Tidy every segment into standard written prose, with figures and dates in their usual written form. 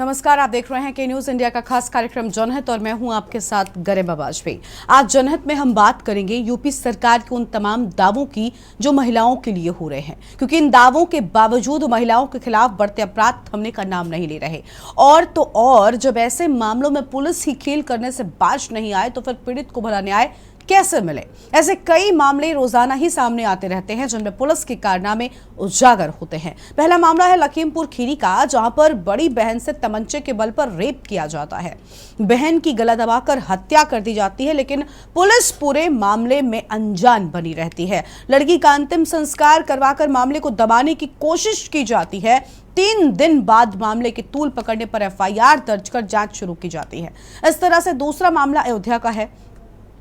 नमस्कार, आप देख रहे हैं के न्यूज इंडिया का खास कार्यक्रम जनहित और मैं हूं आपके साथ गरिमा वाजपेयी। आज जनहित में हम बात करेंगे यूपी सरकार के उन तमाम दावों की जो महिलाओं के लिए हो रहे हैं, क्योंकि इन दावों के बावजूद महिलाओं के खिलाफ बढ़ते अपराध थमने का नाम नहीं ले रहे। और तो और जब ऐसे मामलों में पुलिस ही खेल करने से बाज नहीं आए तो फिर पीड़ित को भला न्याय कैसे मिले। ऐसे कई मामले रोजाना ही सामने आते रहते हैं जिनमें पुलिस के कारनामे उजागर होते हैं। पहला मामला है लखीमपुर खीरी का, जहां पर बड़ी बहन से तमंचे के बल पर रेप किया जाता है। बहन की गला दबाकर हत्या कर दी जाती है, लेकिन पुलिस पूरे मामले में अनजान बनी रहती है। लड़की का अंतिम संस्कार करवाकर मामले को दबाने की कोशिश की जाती है। 3 दिन बाद मामले की तूल पकड़ने पर एफआईआर दर्ज कर जांच शुरू की जाती है। इस तरह से दूसरा मामला अयोध्या का है,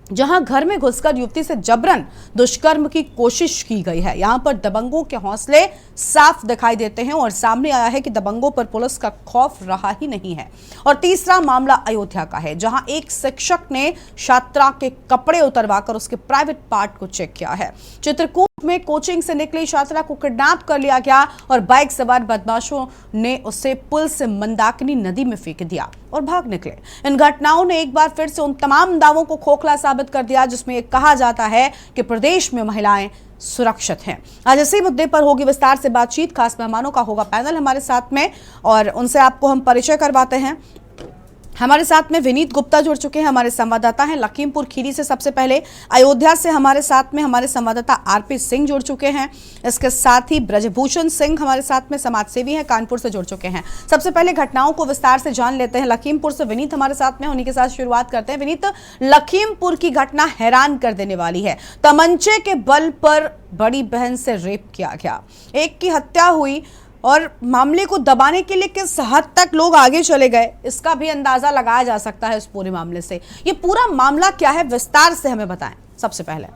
जहां घर में घुसकर युवती से जबरन दुष्कर्म की कोशिश की गई है। यहां पर दबंगों के हौसले साफ दिखाई देते हैं और सामने आया है कि दबंगों पर पुलिस का खौफ रहा ही नहीं है। और तीसरा मामला अयोध्या का है, जहां एक शिक्षक ने छात्रा के कपड़े उतरवाकर उसके प्राइवेट पार्ट को चेक किया है। चित्रकूट में कोचिंग से निकली छात्रा को किडनैप कर लिया गया और बाइक सवार बदमाशों ने उसे पुल से मंदाकिनी नदी में फेंक दिया और भाग निकले। इन घटनाओं ने एक बार फिर से उन तमाम दावों को खोखला साबित कर दिया जिसमें कहा जाता है कि प्रदेश में महिलाएं सुरक्षित हैं। आज इसी मुद्दे पर होगी विस्तार से बातचीत। खास मेहमानों का होगा पैनल हमारे साथ में और उनसे आपको हम परिचय करवाते हैं। हमारे साथ में विनीत गुप्ता जुड़ चुके हैं, हमारे संवाददाता हैं लखीमपुर खीरी से। सबसे पहले अयोध्या से हमारे साथ में हमारे संवाददाता आरपी सिंह जुड़ चुके हैं। इसके साथ ही ब्रजभूषण सिंह हमारे साथ में समाजसेवी हैं, कानपुर से जुड़ चुके हैं। सबसे पहले घटनाओं को विस्तार से जान लेते हैं। लखीमपुर से विनीत हमारे साथ में, उन्हीं के साथ शुरुआत करते हैं। विनीत, लखीमपुर की घटना हैरान कर देने वाली है। तमंचे के बल पर बड़ी बहन से रेप किया गया, एक की हत्या हुई और मामले को दबाने के लिए किस हद तक लोग आगे चले गए, इसका भी अंदाजा लगाया जा सकता है इस पूरे मामले से। ये पूरा मामला क्या है, विस्तार से हमें बताएं। सबसे पहले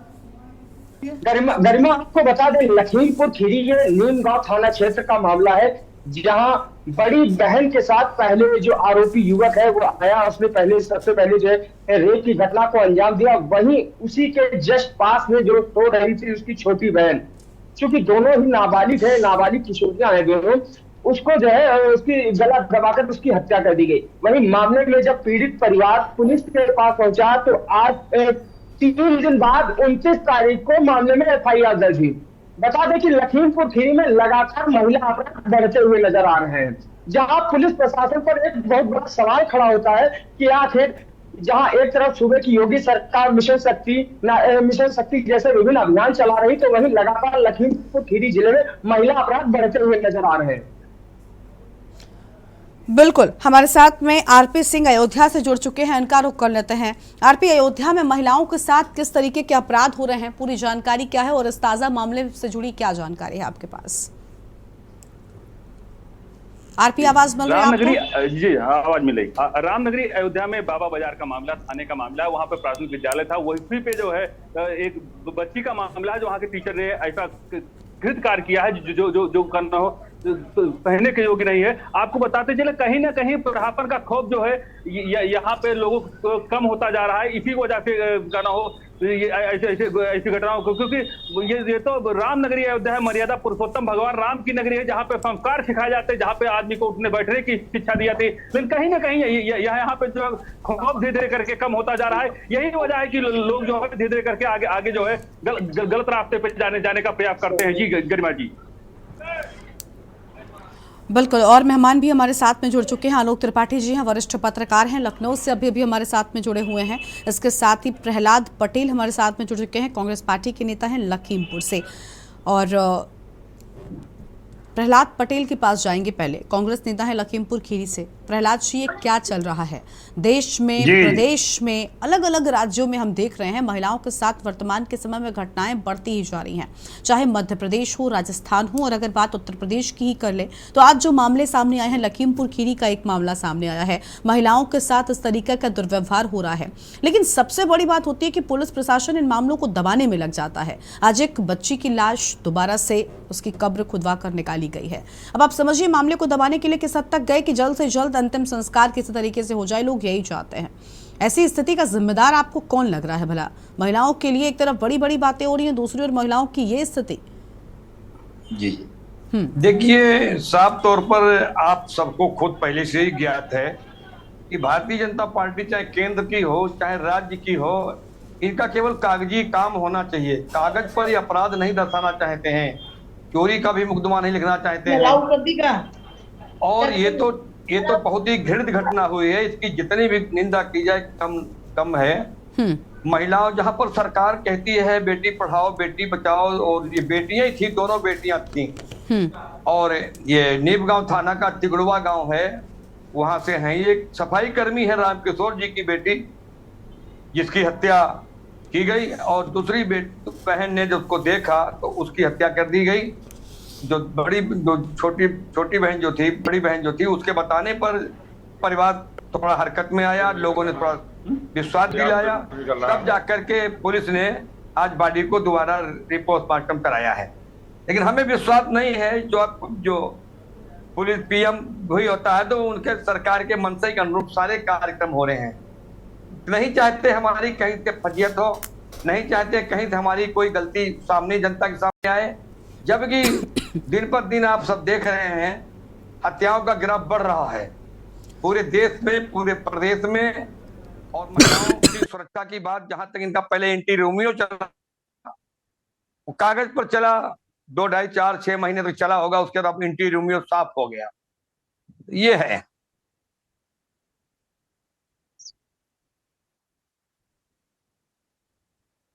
गरिमा आपको बता दें, लखीमपुर खीरी ये नीमगांव थाना क्षेत्र का मामला है, जहां बड़ी बहन के साथ पहले जो आरोपी युवक है वो आया, उसने सबसे पहले जो है रेप की घटना को अंजाम दिया। वहीं उसी के जस्ट पास में जो सो रही थी उसकी छोटी बहन, क्योंकि दोनों ही नाबालिग है, नाबालिग किशोरियां हैं दोनों, उसको जो है उसकी गला दबाकर उसकी हत्या कर दी गई। वहीं मामले में जब पीड़ित परिवार पुलिस के पास पहुंचा तो आज 3 दिन बाद 29 तारीख को मामले में एफआईआर दर्ज हुई। बता दें कि लखीमपुर खीरी में लगातार महिला अपराध बढ़ते हुए नजर आ रहे हैं, जहां पुलिस प्रशासन पर एक बहुत बड़ा सवाल खड़ा होता है कि आखिर जहां एक तरफ सूबे की योगी सरकार मिशन शक्ति जैसे विभिन्न अभियान चला रही, तो वहीं लगातार लखीमपुर खीरी जिले में महिला अपराध बढ़ते हुए नजर आ रहे हैं। बिल्कुल, हमारे साथ में आरपी सिंह अयोध्या से जुड़ चुके हैं, इनका रुख कर लेते हैं। आरपी, अयोध्या में महिलाओं के साथ किस तरीके के अपराध हो रहे हैं, पूरी जानकारी क्या है और इस ताजा मामले से जुड़ी क्या जानकारी है आपके पास? आरपी, आवाज मिल रही है आपको? जी हाँ, आवाज मिल रही। रामनगरी अयोध्या में बाबा बाजार का मामला, थाने का मामला है। वहाँ पे प्राथमिक विद्यालय था, वही पे जो है एक बच्ची का मामला है जो वहाँ के टीचर ने ऐसा कृत कार्य किया है जो करना हो पहने के योग्य नहीं है। आपको बताते चले, कहीं ना कहीं प्रशासन का खौफ जो है यहाँ पे लोगों को कम होता जा रहा है। इसी वजह से करना हो ऐसी घटनाओं को, क्योंकि ये तो रामनगरी अयोध्या है, मर्यादा पुरुषोत्तम भगवान राम की नगरी है, जहाँ पे संस्कार सिखाए जाते हैं, जहाँ पे आदमी को उठने बैठने की शिक्षा दी जाती है। लेकिन कहीं ना कहीं यहाँ पे जो खौफ धीरे धीरे करके कम होता जा रहा है। यही वजह है कि लोग जो है धीरे धीरे करके आगे जो है गलत रास्ते पे जाने का प्रयास करते हैं। जी गरिमा जी। बिल्कुल, और मेहमान भी हमारे साथ में जुड़ चुके हैं। आलोक त्रिपाठी जी हैं, वरिष्ठ पत्रकार हैं, लखनऊ से अभी हमारे साथ में जुड़े हुए हैं। इसके साथ ही प्रहलाद पटेल हमारे साथ में जुड़ चुके हैं, कांग्रेस पार्टी के नेता हैं लखीमपुर से। और प्रहलाद पटेल के पास जाएंगे पहले, कांग्रेस नेता है लखीमपुर खीरी से। प्रहलाद जी, ये क्या चल रहा है देश में, प्रदेश में, अलग अलग राज्यों में? हम देख रहे हैं महिलाओं के साथ वर्तमान के समय में घटनाएं बढ़ती ही जा रही हैं, चाहे मध्य प्रदेश हो, राजस्थान हो, और अगर बात उत्तर प्रदेश की ही कर ले तो आज जो मामले सामने आए हैं, लखीमपुर खीरी का एक मामला सामने आया है। महिलाओं के साथ इस तरीके का दुर्व्यवहार हो रहा है, लेकिन सबसे बड़ी बात होती है कि पुलिस प्रशासन इन मामलों को दबाने में लग जाता है। आज एक बच्ची की लाश दोबारा से उसकी कब्र खुदवा कर निकाली गई है। अब आप समझिए मामले को दबाने के लिए किस हद तक गए कि जल्द से जल्द अंतिम संस्कार किसी तरीके से हो जाए, लोग यही चाहते हैं। ऐसी स्थिति का जिम्मेदार आपको कौन लग रहा है भला? महिलाओं के लिए एक तरफ बड़ी बड़ी बातें हो रही हैं, दूसरी ओर महिलाओं की ये स्थिति। जी, देखिए, साफ तौर पर आप सबको खुद पहले से ही ज्ञात है कि भारतीय जनता पार्टी चाहे केंद्र की हो चाहे राज्य की हो, इनका केवल कागजी काम होना चाहिए। कागज पर ये अपराध नहीं दर्शाना चाहते हैं, चोरी का भी मुकदमा नहीं लिखना चाहते हैं। और ये तो बहुत ही घृणित घटना हुई है, इसकी जितनी भी निंदा की जाए कम कम है। महिलाओं, जहां पर सरकार कहती है बेटी पढ़ाओ बेटी बचाओ, और ये बेटियां ही थी, दोनों बेटियां थी। और ये नीमगांव थाना का तिगड़ुआ गांव है, वहां से हैं। ये सफाई कर्मी है रामकिशोर जी की बेटी, जिसकी हत्या की गई, और दूसरी बहन ने जो उसको देखा तो उसकी हत्या कर दी गई। जो छोटी बहन जो थी, बड़ी बहन जो थी, उसके बताने पर परिवार थोड़ा हरकत में आया, लोगों ने थोड़ा विश्वास दिलाया, तब जाकर के पुलिस ने आज बॉडी को दोबारा पोस्टमार्टम कराया है। लेकिन हमें विश्वास नहीं है, जो पुलिस पीएम हुई होता है तो उनके सरकार के मंशा के अनुरूप सारे कार्यक्रम हो रहे हैं। नहीं चाहते हमारी कहीं से फजियत हो, नहीं चाहते कहीं से हमारी कोई गलती सामने जनता के सामने आए, जबकि दिन पर दिन आप सब देख रहे हैं हत्याओं का ग्राफ बढ़ रहा है पूरे देश में, पूरे प्रदेश में। और महिलाओं की सुरक्षा की बात, जहां तक इनका पहले एंटी रोमियो चला, वो कागज पर चला, 2, 2.5, 4, 6 महीने तक चला होगा, उसके बाद एंटी रोमियो साफ हो गया। ये है।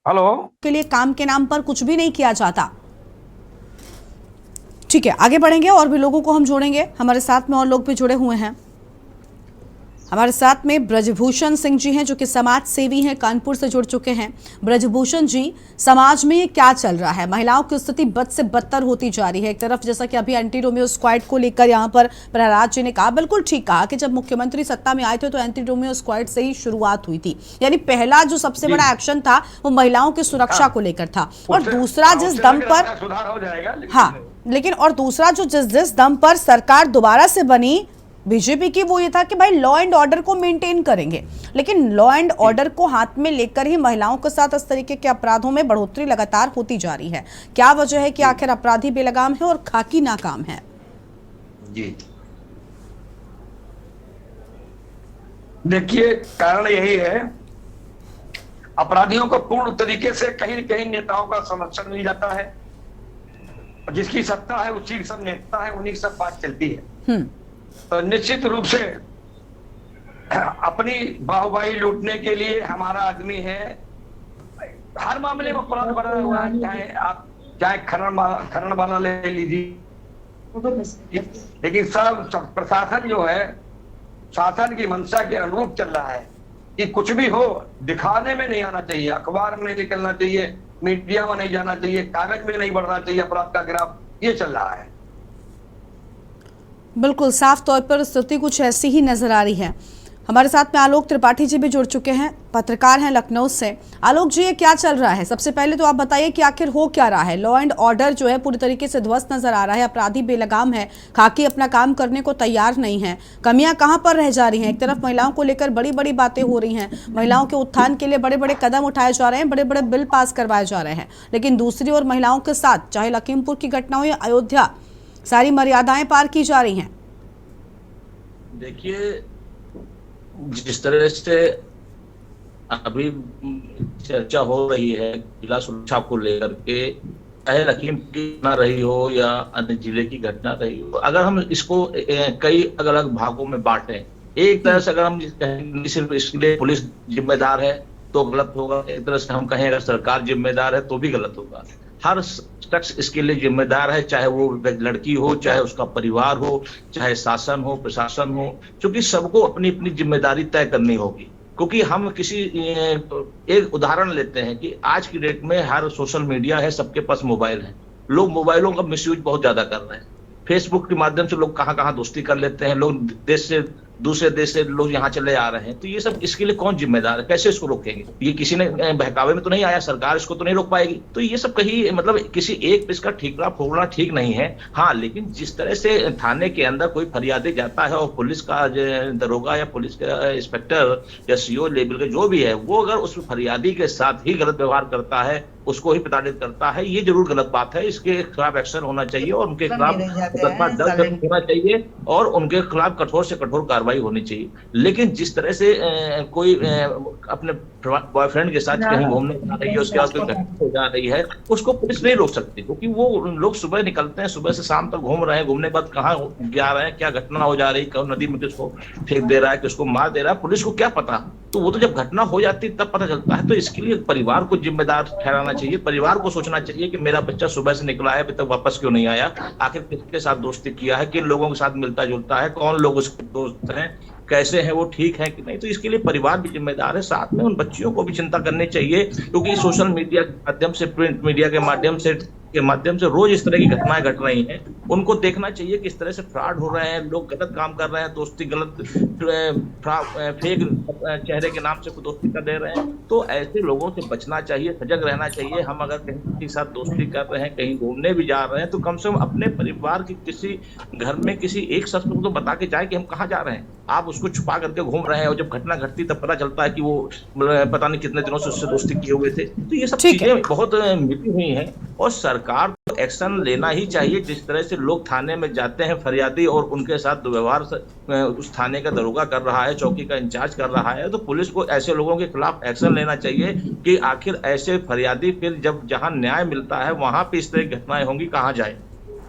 हेलो, के लिए काम के नाम पर कुछ भी नहीं किया जाता। ठीक है, आगे बढ़ेंगे और भी लोगों को हम जोड़ेंगे। हमारे साथ में और लोग भी जुड़े हुए हैं। हमारे साथ में ब्रजभूषण सिंह जी हैं, जो कि समाज सेवी हैं, कानपुर से जुड़ चुके हैं। ब्रजभूषण जी, समाज में ये क्या चल रहा है? महिलाओं की स्थिति बद से बदतर होती जा रही है। एक तरफ जैसा कि अभी एंटी रोमियो स्क्वाड को लेकर यहाँ पर प्रहलाद जी ने कहा, बिल्कुल ठीक कहा कि जब मुख्यमंत्री सत्ता में आए थे तो एंटी रोमियो स्क्वाड से ही शुरुआत हुई थी। यानी पहला जो सबसे बड़ा एक्शन था वो महिलाओं की सुरक्षा को लेकर था। और दूसरा जिस दम पर सुधार हो जाएगा, लेकिन और दूसरा जो जिस दम पर सरकार दोबारा से बनी बीजेपी की, वो ये था कि भाई लॉ एंड ऑर्डर को मेंटेन करेंगे। लेकिन लॉ एंड ऑर्डर को हाथ में लेकर ही महिलाओं के साथ इस तरीके के अपराधों में बढ़ोतरी लगातार होती जा रही है। क्या वजह है कि आखिर अपराधी बेलगाम है और खाकी नाकाम है? जी, देखिए, कारण यही है, अपराधियों को पूर्ण तरीके से कहीं न कहीं नेताओं का समर्थन मिल जाता है। जिसकी सत्ता है उसी सब नेता है, उन्हीं की सब बात चलती है। तो निश्चित रूप से अपनी बाहुबाही लूटने के लिए हमारा आदमी है। हर मामले में अपराध बढ़ा हुआ है, चाहे खनन वाला ले लीजिए। लेकिन सब प्रशासन जो है, शासन की मंशा के अनुरूप चल रहा है कि कुछ भी हो दिखाने में नहीं आना चाहिए, अखबार में नहीं निकलना चाहिए, मीडिया में नहीं जाना चाहिए, कागज में नहीं बढ़ना चाहिए अपराध का ग्राफ। ये चल रहा है। बिल्कुल साफ तौर पर स्थिति कुछ ऐसी ही नजर आ रही है। हमारे साथ में आलोक त्रिपाठी जी भी जुड़ चुके हैं, पत्रकार हैं लखनऊ से। आलोक जी, ये क्या चल रहा है? सबसे पहले तो आप बताइए कि आखिर हो क्या रहा है? लॉ एंड ऑर्डर जो है पूरी तरीके से ध्वस्त नजर आ रहा है, अपराधी बेलगाम है, खाकी अपना काम करने को तैयार नहीं है। कमियां कहां पर रह जा रही हैं? एक तरफ महिलाओं को लेकर बड़ी बड़ी बातें हो रही हैं, महिलाओं के उत्थान के लिए बड़े बड़े कदम उठाए जा रहे हैं, बड़े बड़े बिल पास करवाए जा रहे हैं, लेकिन दूसरी ओर महिलाओं के साथ चाहे लखीमपुर की घटना हो या अयोध्या, सारी मर्यादाएं पार की जा रही हैं। देखिए, जिस तरह से अभी चर्चा हो रही है जिला सुरक्षा को लेकर के, चाहे लखीमपुर की घटना रही हो या अन्य जिले की घटना रही हो, अगर हम इसको कई अलग अलग भागों में बांटें, एक तरह से अगर हम कहें सिर्फ इसके लिए पुलिस जिम्मेदार है तो गलत होगा, एक तरह से हम कहें अगर सरकार जिम्मेदार है तो भी गलत होगा। हर शख्स इसके लिए जिम्मेदार है, चाहे वो लड़की हो, चाहे उसका परिवार हो, चाहे शासन हो, प्रशासन हो, क्योंकि सबको अपनी अपनी जिम्मेदारी तय करनी होगी। क्योंकि हम किसी एक उदाहरण लेते हैं कि आज की डेट में हर सोशल मीडिया है, सबके पास मोबाइल है, लोग मोबाइलों का मिसयूज बहुत ज्यादा कर रहे हैं। फेसबुक के माध्यम से लोग कहाँ कहाँ दोस्ती कर लेते हैं, लोग देश से दूसरे देश से लोग यहाँ चले आ रहे हैं, तो ये सब इसके लिए कौन जिम्मेदार है, कैसे इसको रोकेंगे? ये किसी ने बहकावे में तो नहीं आया, सरकार इसको तो नहीं रोक पाएगी। तो ये सब कहीं मतलब किसी एक पे इसका ठीकरा फोड़ना ठीक नहीं है। हाँ, लेकिन जिस तरह से थाने के अंदर कोई फरियादी जाता है और पुलिस का दरोगा या पुलिस का इंस्पेक्टर या सीओ लेवल का जो भी है, वो अगर उस फरियादी के साथ ही गलत व्यवहार करता है, उसको ही प्रताड़ित करता है, ये जरूर गलत बात है। इसके खिलाफ एक्शन होना चाहिए और उनके खिलाफ मुकदमा दर्ज होना चाहिए और उनके खिलाफ कठोर से कठोर कार्रवाई होनी चाहिए। लेकिन जिस तरह से कोई अपने बॉयफ्रेंड के साथ कहीं घूमने जा रही है, उसके बाद कोई घटना हो जा रही है, उसको पुलिस नहीं रोक सकती, क्योंकि वो लोग सुबह निकलते हैं, सुबह से शाम तक घूम रहे हैं, घूमने के बाद कहाँ जा रहे हैं, क्या घटना हो जा रही है, कौन नदी में किसको फेंक दे रहा है, किसको मार दे रहा है, पुलिस को क्या पता? तो वो तो जब घटना हो जाती है तब पता चलता है। तो इसके लिए परिवार को जिम्मेदार ठहराना चाहिए, परिवार को सोचना चाहिए कि मेरा बच्चा सुबह से निकला है, अभी तक वापस क्यों नहीं आया, आखिर किसके साथ दोस्ती किया है, किन लोगों के साथ मिलता जुलता है, कौन लोग उसके दोस्त हैं, कैसे हैं, वो ठीक है कि नहीं। तो इसके लिए परिवार भी जिम्मेदार है, साथ में उन बच्चियों को भी चिंता करनी चाहिए, क्योंकि सोशल मीडिया के माध्यम से, प्रिंट मीडिया के माध्यम से रोज इस तरह की घटनाएं घट रही हैं। उनको देखना चाहिए कि इस तरह से फ्रॉड हो रहे हैं, लोग गलत काम कर रहे हैं, दोस्ती गलत फेक चेहरे के नाम से दोस्ती कर दे रहे हैं। तो ऐसे लोगों से बचना चाहिए, सजग रहना चाहिए। हम अगर कहीं किसी के साथ दोस्ती कर रहे हैं, कहीं घूमने भी जा रहे हैं, तो कम से कम अपने परिवार के किसी घर में किसी एक शख्स को तो बता के जाए कि हम कहाँ जा रहे हैं। आप उसको छुपा करके घूम रहे हैं और जब घटना घटती तब पता चलता है कि वो पता नहीं कितने दिनों से उससे दोस्ती किए हुए थे। तो ये सब चीजें बहुत मिली हुई हैं और सरकार को एक्शन लेना ही चाहिए। जिस तरह से लोग थाने में जाते हैं फरियादी और उनके साथ दुर्व्यवहार उस थाने का दरोगा कर रहा है, चौकी का इंचार्ज कर रहा है, तो पुलिस को ऐसे लोगों के खिलाफ एक्शन लेना चाहिए कि आखिर ऐसे फरियादी फिर जब जहां न्याय मिलता है वहां पे इस तरह की घटनाएं होंगी कहाँ जाए।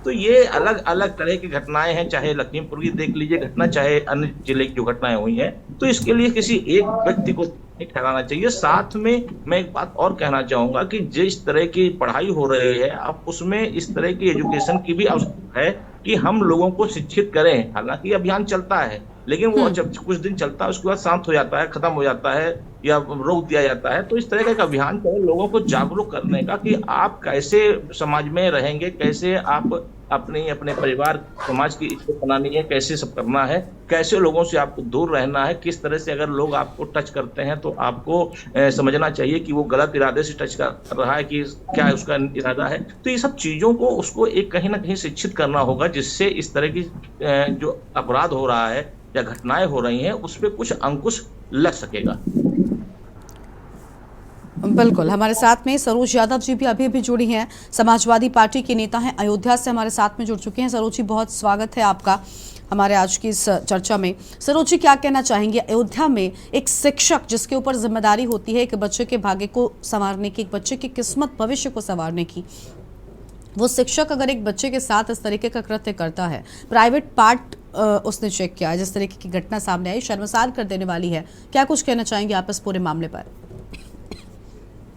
तो ये अलग अलग तरह की घटनाएं हैं, चाहे लखीमपुर की देख लीजिए घटना, चाहे अन्य जिले की जो घटनाएं हुई हैं। तो इसके लिए किसी एक व्यक्ति को नहीं ठहराना चाहिए। साथ में मैं एक बात और कहना चाहूंगा कि जिस तरह की पढ़ाई हो रही है, अब उसमें इस तरह की एजुकेशन की भी आवश्यकता है कि हम लोगों को शिक्षित करें। हालांकि अभियान चलता है, लेकिन वो जब कुछ दिन चलता है उसके बाद शांत हो जाता है, खत्म हो जाता है या रोक दिया जाता है। तो इस तरह का एक अभियान चले लोगों को जागरूक करने का कि आप कैसे समाज में रहेंगे, कैसे आप अपने परिवार समाज की इज्जत बनानी है, कैसे सब करना है, कैसे लोगों से आपको दूर रहना है, किस तरह से अगर लोग आपको टच करते हैं तो आपको समझना चाहिए कि वो गलत इरादे से टच कर रहा है कि क्या उसका इरादा है। तो ये सब चीजों को उसको एक कहीं ना कहीं शिक्षित करना होगा, जिससे इस तरह की जो अपराध हो रहा है या घटनाएं हो रही हैं उस पर कुछ अंकुश लग सकेगा। बिल्कुल, हमारे साथ में सरोज यादव जी भी अभी जुड़ी हैं, समाजवादी पार्टी के नेता हैं, अयोध्या से हमारे साथ में जुड़ चुके हैं। सरोज जी, बहुत स्वागत है आपका हमारे आज की इस चर्चा में। सरोज जी, क्या कहना चाहेंगे, अयोध्या में एक शिक्षक जिसके ऊपर जिम्मेदारी होती है एक बच्चे के भाग्य को संवारने की, एक बच्चे की किस्मत भविष्य को संवारने की, वो शिक्षक अगर एक बच्चे के साथ इस तरीके का कृत्य करता है, प्राइवेट पार्ट उसने चेक किया है, जिस तरीके की घटना सामने आई शर्मसार कर देने वाली है, क्या कुछ कहना चाहेंगे आप इस पूरे मामले पर?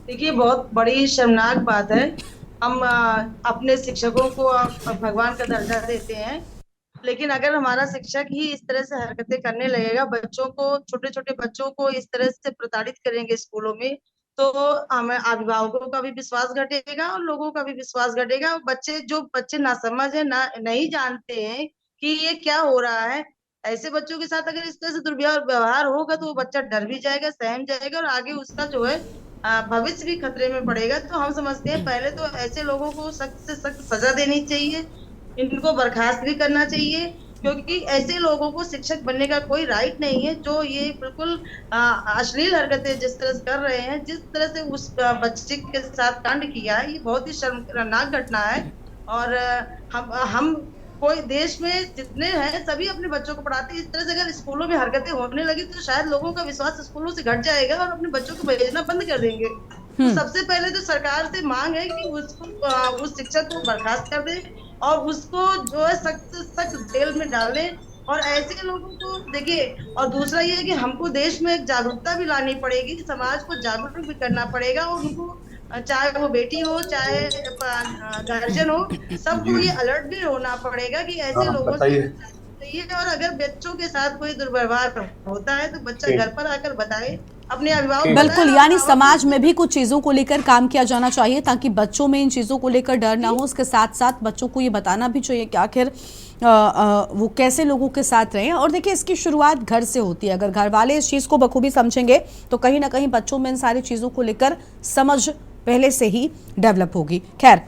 देखिए, बहुत बड़ी शर्मनाक बात है। हम अपने शिक्षकों को भगवान का दर्जा देते हैं, लेकिन अगर हमारा शिक्षक ही इस तरह से हरकतें करने लगेगा, बच्चों को, छोटे छोटे बच्चों को इस तरह से प्रताड़ित करेंगे स्कूलों में, तो हमें अभिभावकों का भी विश्वास घटेगा और लोगों का भी विश्वास घटेगा। बच्चे नासमझ है, नहीं जानते हैं कि ये क्या हो रहा है, ऐसे बच्चों के साथ अगर इस तरह से दुर्व्यवहार होगा तो वो बच्चा डर भी जाएगा, सहम जाएगा और आगे उसका जो है भविष्य भी खतरे में पड़ेगा। तो हम समझते हैं पहले तो ऐसे लोगों को सख्त से सख्त सजा देनी चाहिए, इनको बर्खास्त भी करना चाहिए, क्योंकि ऐसे लोगों को शिक्षक बनने का कोई राइट नहीं है। जो ये बिल्कुल अश्लील हरकतें जिस तरह से कर रहे हैं, जिस तरह से उस बच्चे के साथ कांड किया है, ये बहुत ही शर्मनाक घटना है। और हम कोई देश में जितने हैं सभी अपने बच्चों को पढ़ाते हैं। इस तरह से अगर स्कूलों में हरकतें होने लगी तो शायद लोगों का विश्वास स्कूलों से घट जाएगा और अपने बच्चों को भेजना बंद कर देंगे। तो सबसे पहले तो सरकार से मांग है कि उसको उस शिक्षक को बर्खास्त कर दे और उसको जो है सख्त से सख्त जेल में डाल दें। और ऐसे लोगों को देखिए, और दूसरा ये है कि हमको देश में एक जागरूकता भी लानी पड़ेगी, समाज को जागरूक भी करना पड़ेगा और उनको, चाहे वो बेटी हो चाहे गार्जियन हो, सबको ये अलर्ट भी होना पड़ेगा कि ऐसे लोगों से चाहिए। और अगर बच्चों के साथ कोई दुर्व्यवहार होता है तो बच्चा घर पर आकर बताए, अपने अभिभावक बिल्कुल, बनाएं, यानी अभिभावक समाज में भी कुछ चीजों को लेकर काम किया जाना चाहिए ताकि बच्चों में इन चीजों को लेकर डर ना हो। उसके साथ साथ बच्चों को ये बताना भी चाहिए कि आखिर वो कैसे लोगों के साथ रहें। और देखिए, इसकी शुरुआत घर से होती है। अगर घर वाले इस चीज को बखूबी समझेंगे तो कहीं ना कहीं बच्चों में इन सारी चीजों को लेकर समझ पहले से ही डेवलप होगी। खैर,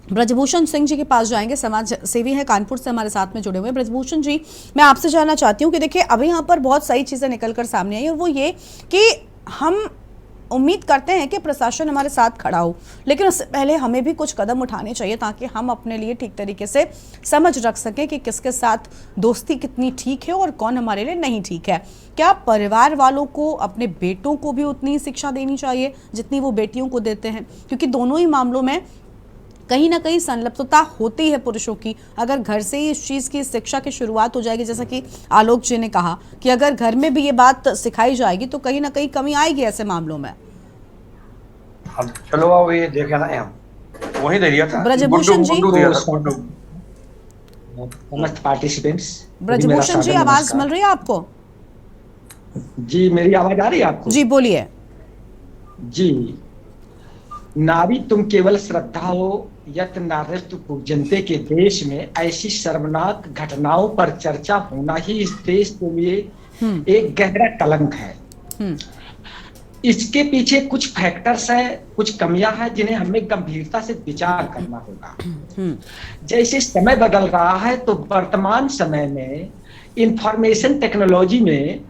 ब्रजभूषण सिंह जी के पास जाएंगे, समाज सेवी हैं, कानपुर से हमारे साथ में जुड़े हुए। ब्रजभूषण जी, मैं आपसे जानना चाहती हूँ कि देखिए, अभी यहाँ पर बहुत सारी चीजें निकलकर सामने आई और वो ये कि हम उम्मीद करते हैं कि प्रशासन हमारे साथ खड़ा हो, लेकिन उससे पहले हमें भी कुछ कदम उठाने चाहिए ताकि हम अपने लिए ठीक तरीके से समझ रख सकें कि किसके साथ दोस्ती कितनी ठीक है और कौन हमारे लिए नहीं ठीक है। क्या परिवार वालों को अपने बेटों को भी उतनी शिक्षा देनी चाहिए जितनी वो बेटियों को देते हैं? क्योंकि दोनों ही मामलों में कहीं ना कहीं संलिप्तता होती है पुरुषों की। अगर घर से ही इस चीज़ की शिक्षा की शुरुआत हो जाएगी, जैसा कि आलोक जी ने कहा कि अगर घर में भी ये बात सिखाई जाएगी तो कहीं ना कहीं कमी आएगी ऐसे मामलों में। अब चलो आओ, ये देखे ना, हम वही दे दिया था ब्रजभूषण जी, गुड्डू दिया था। समस्त पार्टिसिपेंट्स, ब्रजभूषण जी, आवाज मिल रही है आपको? जी, मेरी आवाज आ रही है आपको? जी बोलिए। जी, नारी तुम केवल श्रद्धा हो, यत नार्यस्तु पूज्यन्ते के देश में ऐसी शर्मनाक घटनाओं पर चर्चा होना ही इस देश के लिए एक गहरा कलंक है। इसके पीछे कुछ फैक्टर्स हैं, कुछ कमियां हैं जिन्हें हमें गंभीरता से विचार करना होगा। जैसे समय बदल रहा है तो वर्तमान समय में इंफॉर्मेशन टेक्नोलॉजी में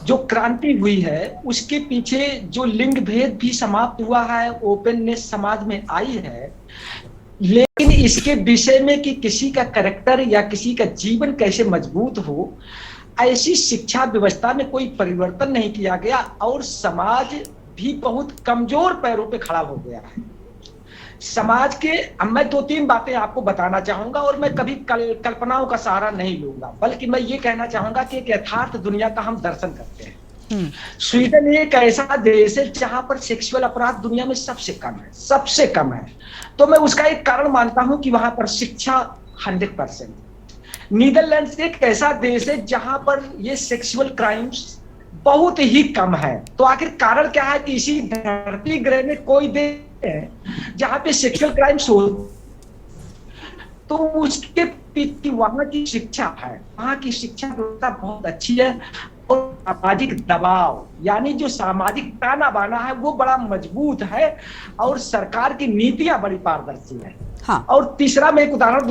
जो क्रांति हुई है उसके पीछे जो लिंग भेद भी समाप्त हुआ है, ओपननेस समाज में आई है। लेकिन इसके विषय में कि किसी का कैरेक्टर या किसी का जीवन कैसे मजबूत हो, ऐसी शिक्षा व्यवस्था में कोई परिवर्तन नहीं किया गया और समाज भी बहुत कमजोर पैरों पे खड़ा हो गया है। समाज के, अब मैं 2-3 बातें आपको बताना चाहूंगा और मैं कभी कल्पनाओं का सहारा नहीं लूंगा, बल्कि मैं ये कहना चाहूंगा कि एक यथार्थ दुनिया का हम दर्शन करते हैं। स्वीडन एक ऐसा देश है जहां पर सेक्सुअल अपराध दुनिया में सबसे कम है, सबसे कम है। तो मैं उसका एक कारण मानता हूं कि वहां पर शिक्षा 100%। नीदरलैंड्स एक ऐसा देश है जहां पर ये सेक्सुअल क्राइम्स बहुत ही कम है। तो आखिर कारण क्या है कि इसी धरती ग्रह में कोई देश है जहां पे सेक्सुअल क्राइम्स हो, तो उसके पीछे वहां की शिक्षा है, वहां की शिक्षा व्यवस्था बहुत अच्छी है और सामाजिक दबाव यानी जो सामाजिक ताना बाना है वो बड़ा मजबूत है और सरकार की नीतियां बड़ी पारदर्शी है। हाँ। और तीसरा मैं एक उदाहरण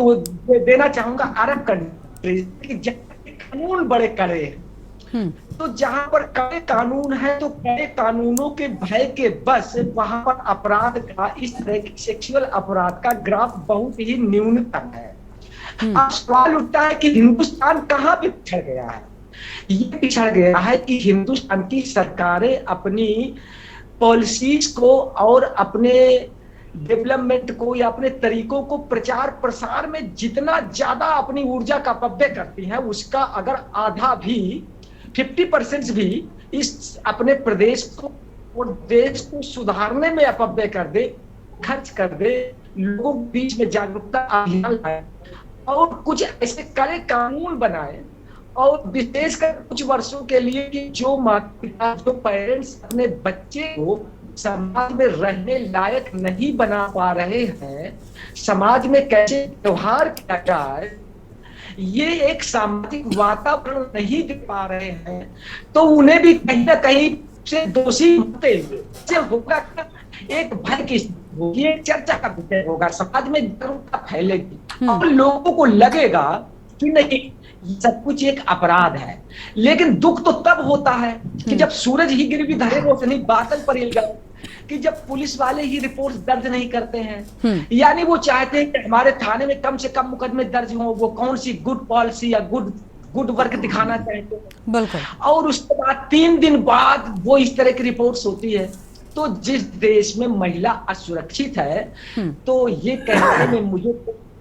देना चाहूंगा, अरब कंट्रीज जहां कानून बड़े कड़े हैं। तो जहां पर कड़े कानून है तो कड़े कानूनों के भय के बस वहां पर अपराध का, इस तरह के सेक्सुअल अपराध का ग्राफ बहुत ही न्यूनतम है। अब सवाल उठता है कि हिंदुस्तान कहाँ पे पिछड़ गया है? ये पिछड़ गया है कि हिंदुस्तान की सरकारें अपनी पॉलिसीज को और अपने डेवलपमेंट को या अपने तरीकों को प्रचार प्रसार में जितना ज्यादा अपनी ऊर्जा का अपव्यय करती हैं, उसका अगर आधा भी 50% भी इस अपने प्रदेश को और देश को सुधारने में अपव्यय कर दे, खर्च कर दे, लोगों के बीच में जागरूकता अभियान लाए और कुछ ऐसे कड़े कानून बनाए और विशेषकर कुछ वर्षों के लिए कि जो माता पिता, जो पेरेंट्स अपने बच्चे को समाज में रहने लायक नहीं बना पा रहे हैं, समाज में कैसे व्यवहार किया जाए, ये एक सामाजिक वातावरण नहीं दे पा रहे हैं, तो उन्हें भी कहीं ना कहीं से दोषी होते हुए होगा, एक भय की होगी, एक चर्चा का विषय होगा, समाज में जागरूकता फैलेगी और लोगों को लगेगा कि नहीं सब कुछ एक अपराध है। लेकिन दुख तो तब होता है कि जब सूरज ही गिर भी धरे रोशनी बादल पर हिल गए, कि जब पुलिस वाले ही रिपोर्ट दर्ज नहीं करते हैं, यानी वो चाहते हैं कि हमारे थाने में कम से कम मुकदमे दर्ज हो, वो कौन सी गुड पॉलिसी या गुड वर्क दिखाना चाहते हैं। बिल्कुल। और उसके बाद 3 दिन बाद वो इस तरह की रिपोर्ट्स होती है। तो जिस देश में महिला असुरक्षित है, तो ये कहने में मुझे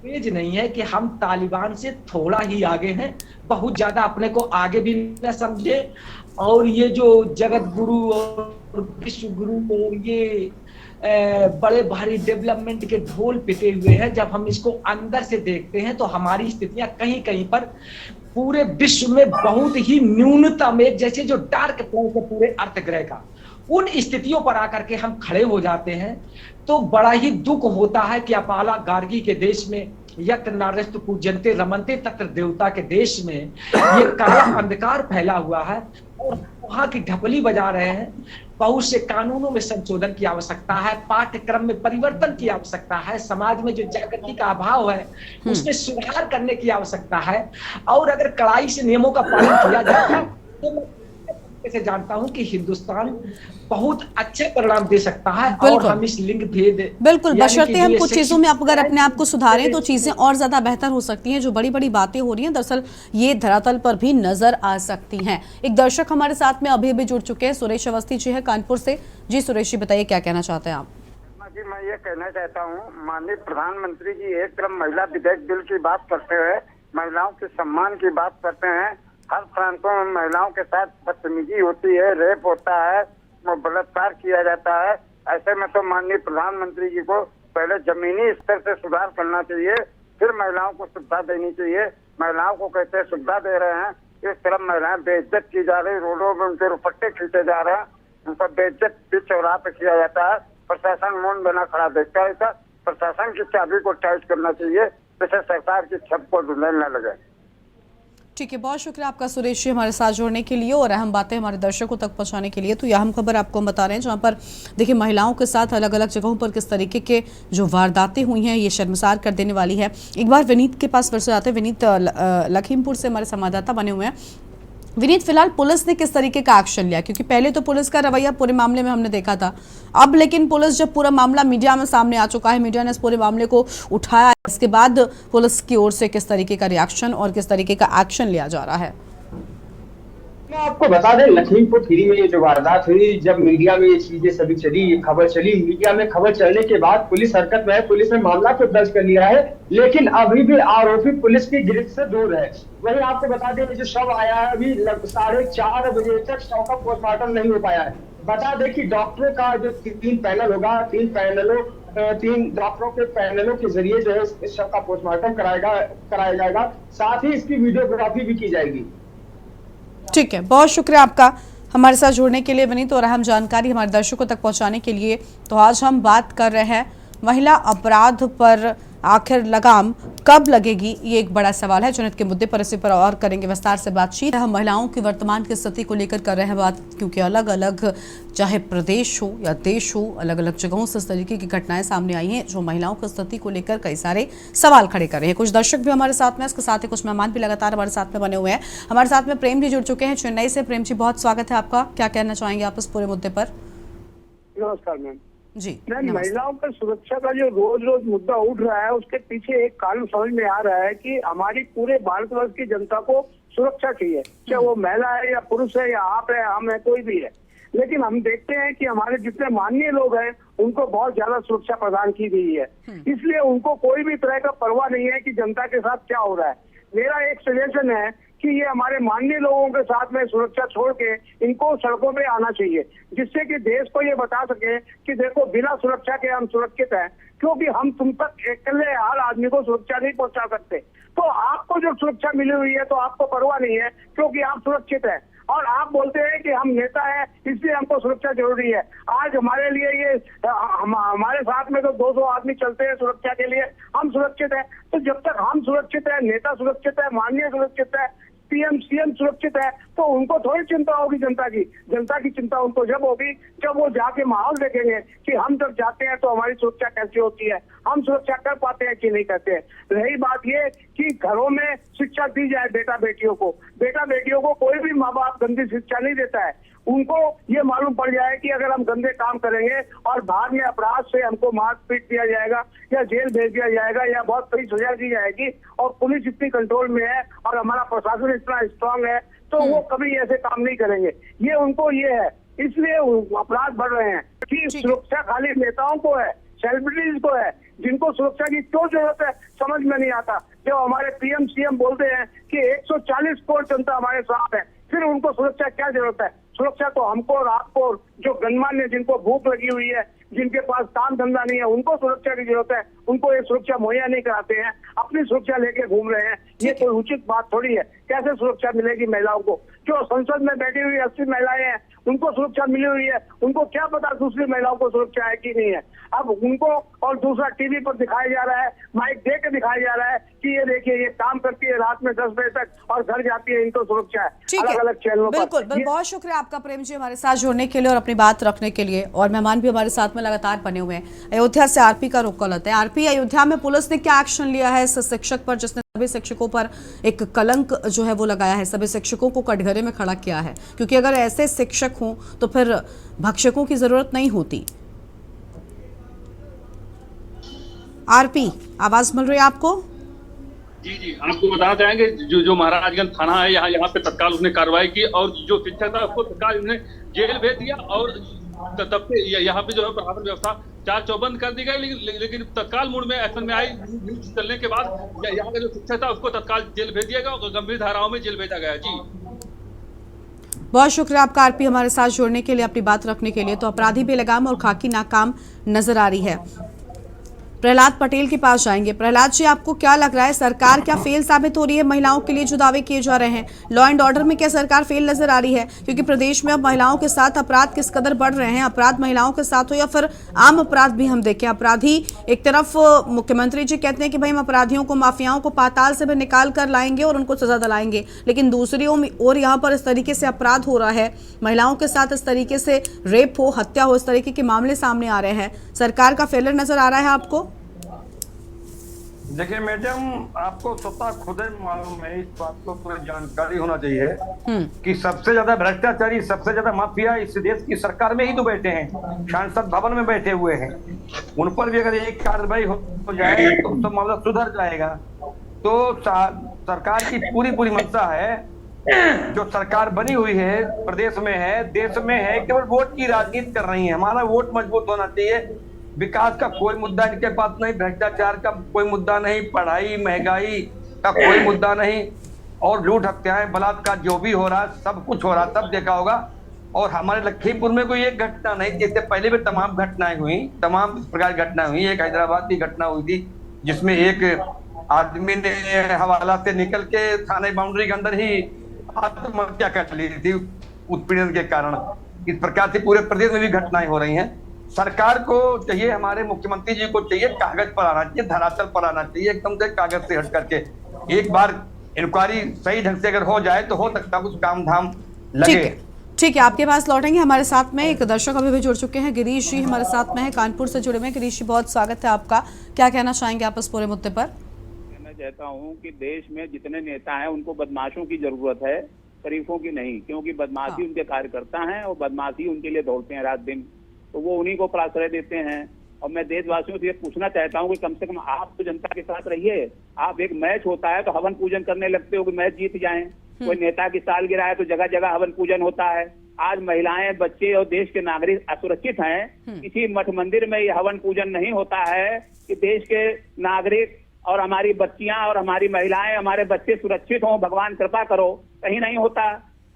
तेज नहीं है कि हम तालिबान से थोड़ा ही आगे हैं, बहुत ज्यादा अपने को आगे भी न समझे और ये जो जगत गुरु और विश्व गुरु और ये बड़े भारी डेवलपमेंट के ढोल पिटे हुए हैं, जब हम इसको अंदर से देखते हैं तो हमारी स्थितियां कहीं कहीं पर पूरे विश्व में बहुत ही न्यूनतम, एक जैसे जो डार्क प्लेस है पूरे अर्थ ग्रह का, उन स्थितियों पर आकर के हम खड़े हो जाते हैं, तो बड़ा ही दुख होता है कि अपाला गार्गी के देश में, यत्र नार्यस्तु पूज्यन्ते रमन्ते तत्र देवता के देश में ये काला अंधकार फैला हुआ है और वहां की ढपली बजा रहे हैं। बहुत से कानूनों में संशोधन की आवश्यकता है, पाठ्यक्रम में परिवर्तन की आवश्यकता है, समाज में जो जागृति का अभाव है उसमें सुधार करने की आवश्यकता है। और अगर कड़ाई से नियमों का पालन किया जाता तो मैं से जानता हूं कि हिंदुस्तान बहुत अच्छे परिणाम दे सकता है। और हम इस लिंग भेद बिल्कुल, बशर्ते हम कुछ चीजों में अगर अपने आप को सुधारें तो चीजें और ज्यादा बेहतर हो सकती हैं। जो बड़ी बड़ी बातें हो रही हैं दरअसल ये धरातल पर भी नजर आ सकती हैं। एक दर्शक हमारे साथ में अभी भी जुड़ चुके हैं, सुरेश अवस्थी जी है कानपुर से। जी सुरेश जी बताइए क्या कहना चाहते हैं आप? जी मैं ये कहना चाहता हूँ, माननीय प्रधानमंत्री जी एक तरफ महिला विधेयक बिल की बात करते हुए महिलाओं के सम्मान की बात करते हैं। हर प्रांतों में महिलाओं के साथ बदतमीजी होती है, रेप होता है, बलात्कार किया जाता है। ऐसे में तो माननीय प्रधानमंत्री जी को पहले जमीनी स्तर से सुधार करना चाहिए, फिर महिलाओं को सुविधा देनी चाहिए। महिलाओं को कैसे सुविधा दे रहे हैं, इस तरफ महिलाएं बेइज्जत की जा रही, रोडों में उनके रुपट्टे खींचे जा रहे हैं, उनका बेइज्जत भी चौराहे पे किया जाता है। प्रशासन मौन बना खड़ा देखता है। ऐसा प्रशासन की चाबी को टाइट करना चाहिए जिससे सरकार की छत को धुंधल न लगे। ठीक है, बहुत शुक्रिया आपका सुरेश जी हमारे साथ जुड़ने के लिए और अहम बातें हमारे दर्शकों तक पहुंचाने के लिए। तो यह अहम खबर आपको हम बता रहे हैं जहां पर देखिए महिलाओं के साथ अलग अलग जगहों पर किस तरीके के जो वारदातें हुई हैं ये शर्मसार कर देने वाली है। एक बार विनीत के पास फिर से आते हैं। विनीत लखीमपुर से हमारे संवाददाता बने हुए हैं। विनीत, फिलहाल पुलिस ने किस तरीके का एक्शन लिया? क्योंकि पहले तो पुलिस का रवैया पूरे मामले में हमने देखा था, अब लेकिन पुलिस जब पूरा मामला मीडिया में सामने आ चुका है, मीडिया ने इस पूरे मामले को उठाया, इसके बाद पुलिस की ओर से किस तरीके का रिएक्शन और किस तरीके का एक्शन लिया जा रहा है? मैं आपको बता दें, लखीमपुर खीरी में ये जो वारदात हुई, जब मीडिया में ये चीजें सभी चली, ये खबर चली, मीडिया में खबर चलने के बाद पुलिस हरकत में है। पुलिस ने मामला तो दर्ज कर लिया है, लेकिन अभी भी आरोपी पुलिस की गिरफ्त से दूर है। वहीं आपको बता दें जो शव आया है अभी 4:30 बजे तक शव का पोस्टमार्टम नहीं हो पाया है। बता दें कि डॉक्टरों का जो 3 पैनल होगा, 3 डॉक्टरों के पैनलों के जरिए जो है इस शव का पोस्टमार्टम कराया जाएगा, साथ ही इसकी वीडियोग्राफी भी की जाएगी। ठीक है, बहुत शुक्रिया आपका हमारे साथ जुड़ने के लिए विनीत और अहम जानकारी हमारे दर्शकों तक पहुंचाने के लिए। तो आज हम बात कर रहे हैं महिला अपराध पर आखिर लगाम कब लगेगी, ये एक बड़ा सवाल है। जनहित के मुद्दे पर इसी पर और करेंगे विस्तार से बातचीत। हम महिलाओं की वर्तमान की स्थिति को लेकर कर रहे हैं बात, क्योंकि अलग अलग चाहे प्रदेश हो या देश हो, अलग अलग जगहों से इस तरीके की घटनाएं सामने आई हैं जो महिलाओं की स्थिति को लेकर कई सारे सवाल खड़े कर रहे हैं। कुछ दर्शक भी हमारे साथ में, इसके साथ ही कुछ मेहमान भी लगातार हमारे साथ में बने हुए हैं। हमारे साथ में प्रेम जी जुड़ चुके हैं चेन्नई से। प्रेम जी बहुत स्वागत है आपका, क्या कहना चाहेंगे आप इस पूरे मुद्दे पर? नमस्कार मैम जी। महिलाओं पर सुरक्षा का जो रोज रोज मुद्दा उठ रहा है, उसके पीछे एक कारण समझ में आ रहा है कि हमारी पूरे भारतवर्ष की जनता को सुरक्षा चाहिए, चाहे वो महिला है या पुरुष है या आप है, हम है, कोई भी है। लेकिन हम देखते हैं कि हमारे जितने माननीय लोग हैं उनको बहुत ज्यादा सुरक्षा प्रदान की गई है, इसलिए उनको कोई भी तरह का परवाह नहीं है कि जनता के साथ क्या हो रहा है। मेरा एक सजेशन है कि ये हमारे माननीय लोगों के साथ में सुरक्षा छोड़ के इनको सड़कों पे आना चाहिए, जिससे कि देश को ये बता सके कि देखो बिना सुरक्षा के हम सुरक्षित हैं, क्योंकि हम तुम तक अकेले हर आदमी को सुरक्षा नहीं पहुंचा सकते। तो आपको जो सुरक्षा मिली हुई है तो आपको परवाह नहीं है, क्योंकि आप सुरक्षित हैं। और आप बोलते हैं कि हम नेता हैं इसलिए हमको सुरक्षा जरूरी है। आज हमारे लिए ये हमारे साथ में तो 200 आदमी चलते हैं सुरक्षा के लिए, हम सुरक्षित हैं। तो जब तक हम सुरक्षित है, नेता सुरक्षित है, माननीय सुरक्षित है, पीएम सीएम सुरक्षित है, तो उनको थोड़ी चिंता होगी जनता की। जनता की चिंता उनको जब होगी जब वो जाके माहौल देखेंगे कि हम जब जाते हैं तो हमारी सुरक्षा कैसी होती है, हम सुरक्षा कर पाते हैं कि नहीं करते हैं। रही बात ये कि घरों में शिक्षा दी जाए बेटा बेटियों को कोई भी माँ बाप गंदी शिक्षा नहीं देता है। उनको ये मालूम पड़ जाए कि अगर हम गंदे काम करेंगे और बाद में अपराध से हमको मार पीट दिया जाएगा या जेल भेज दिया जाएगा या बहुत बड़ी सजा दी जाएगी, और पुलिस इतनी कंट्रोल में है और हमारा प्रशासन इतना स्ट्रांग है, तो वो कभी ऐसे काम नहीं करेंगे। ये उनको ये है, इसलिए अपराध बढ़ रहे हैं कि सुरक्षा खाली नेताओं को है, सेलिब्रिटीज को है, जिनको सुरक्षा की क्यों जरूरत है समझ में नहीं आता। जब हमारे पीएम सीएम बोलते हैं कि 140 करोड़ जनता हमारे साथ है, फिर उनको सुरक्षा क्या जरूरत है? सुरक्षा तो हमको और आपको, जो गणमान्य जिनको भूख लगी हुई है, जिनके पास काम धंधा नहीं है उनको सुरक्षा की जरूरत है, उनको ये सुरक्षा मुहैया नहीं कराते हैं, अपनी सुरक्षा लेके घूम रहे हैं। ये कोई उचित बात थोड़ी है। कैसे सुरक्षा मिलेगी महिलाओं को? जो संसद में बैठी हुई 80 महिलाएं हैं उनको सुरक्षा मिली हुई है, उनको क्या पता दूसरी महिलाओं को सुरक्षा है कि नहीं है। अब उनको और दूसरा टीवी पर दिखाया जा रहा है, माइक दे के दिखाया जा रहा है कि ये देखिए ये काम करती है रात में 10 बजे तक और घर जाती है, इनको सुरक्षा है। अलग अलग चैनलों पर। बिल्कुल, बहुत शुक्रिया आपका प्रेम जी हमारे साथ जुड़ने के लिए और अपनी बात रखने के लिए। और मेहमान भी हमारे साथ में लगातार बने हुए हैं। अयोध्या से आरपी का रुख करते हैं। आरपी, अयोध्या में पुलिस ने क्या एक्शन लिया है इस शिक्षक पर जिसने सभी शिक्षकों पर एक कलंक जो है वो लगाया है, सभी शिक्षकों को कटघरे में खड़ा किया है? क्योंकि अगर ऐसे शिक्षक हों तो फिर भक्षकों की जरूरत नहीं होती। आरपी, आवाज मिल रही है आपको? जी आपको बताना चाहेंगे जो महाराजगंज थाना है यहाँ पे तत्काल उसने कार्रवाई की और जो शिक्षक था उसको तत्काल उसने जेल भेज दिया और तब से यहाँ पे जो है प्रशासन व्यवस्था चार चौबंद कर दी गई। लेकिन तत्काल मूड में एक्शन में आई न्यूज चलने के बाद यहाँ का जो शिक्षक था उसको तत्काल जेल भेज दिया गया और गंभीर धाराओं में जेल भेजा गया। जी बहुत शुक्रिया आपका आरपी हमारे साथ जुड़ने के लिए, अपनी बात रखने के लिए। तो अपराधी बेलगाम और खाकी नाकाम नजर आ रही है। प्रहलाद पटेल के पास जाएंगे। प्रहलाद जी, आपको क्या लग रहा है, सरकार क्या फेल साबित हो रही है महिलाओं के लिए जो दावे किए जा रहे हैं? लॉ एंड ऑर्डर में क्या सरकार फेल नजर आ रही है? क्योंकि प्रदेश में अब महिलाओं के साथ अपराध किस कदर बढ़ रहे हैं, अपराध महिलाओं के साथ हो या फिर आम अपराध भी हम देखें। अपराधी एक तरफ मुख्यमंत्री जी कहते हैं कि भाई हम अपराधियों को, माफियाओं को पाताल से भी निकाल कर लाएंगे और उनको सजा दिलाएंगे, लेकिन दूसरी ओर यहाँ पर इस तरीके से अपराध हो रहा है, महिलाओं के साथ इस तरीके से रेप हो, हत्या हो, इस तरीके के मामले सामने आ रहे हैं। सरकार का फेलियर नजर आ रहा है आपको? देखिए मैडम, आपको स्वतः खुद ही मालूम है, इस बात को पूरी जानकारी होना चाहिए कि सबसे ज्यादा भ्रष्टाचारी, सबसे ज्यादा माफिया इस देश की सरकार में ही तो बैठे हैं, संसद भवन में बैठे हुए हैं। उन पर भी अगर एक कार्रवाई हो जाए तो मामला सुधर जाएगा। तो सरकार की पूरी मंशा है, जो सरकार बनी हुई है, प्रदेश में है, देश में है, केवल वोट की राजनीति कर रही है। हमारा वोट मजबूत होना चाहिए। विकास का कोई मुद्दा इनके पास नहीं, भ्रष्टाचार का कोई मुद्दा नहीं, पढ़ाई महंगाई का कोई मुद्दा नहीं, और लूट हत्याएं बलात्कार जो भी हो रहा सब कुछ हो रहा, सब देखा होगा। और हमारे लखीमपुर में कोई एक घटना नहीं, जिससे पहले भी तमाम घटनाएं हुई, तमाम प्रकार की घटनाएं हुई। एक हैदराबाद की घटना हुई थी जिसमें एक आदमी ने हवाला से निकल के थाने बाउंड्री के अंदर ही आत्महत्या कर ली थी उत्पीड़न के कारण। इस प्रकार से पूरे प्रदेश में भी घटनाएं हो रही हैं। सरकार को चाहिए, हमारे मुख्यमंत्री जी को चाहिए, कागज पर आना चाहिए, धरातल पर आना चाहिए, एकदम से कागज से हट करके एक बार इंक्वायरी सही ढंग से अगर हो जाए तो हो सकता है कुछ काम धाम लगे। ठीक है, आपके पास लौटेंगे। हमारे साथ में एक दर्शक अभी भी जुड़ चुके हैं, गिरीश जी हमारे साथ में है, कानपुर से जुड़े हुए। गिरीश जी, बहुत स्वागत है आपका। क्या कहना चाहेंगे आप इस पूरे मुद्दे पर? मैं चाहता हूँ कि देश में जितने नेता हैं उनको बदमाशों की जरूरत है, शरीफों की नहीं, क्योंकि बदमाशी उनके कार्यकर्ता हैं और बदमाशी उनके लिए दौड़ते हैं रात दिन, तो वो उन्हीं को प्रश्रय देते हैं। और मैं देशवासियों से ये पूछना चाहता हूँ कि कम से कम आप तो जनता के साथ रहिए। आप एक मैच होता है तो हवन पूजन करने लगते हो कि मैच जीत जाएं। कोई नेता की सालगिरह है तो जगह जगह हवन पूजन होता है। आज महिलाएं, बच्चे और देश के नागरिक असुरक्षित हैं। किसी मठ मंदिर में ये हवन पूजन नहीं होता है कि देश के नागरिक और हमारी बच्चियां और हमारी महिलाएं, हमारे बच्चे सुरक्षित हों, भगवान कृपा करो, कहीं नहीं होता।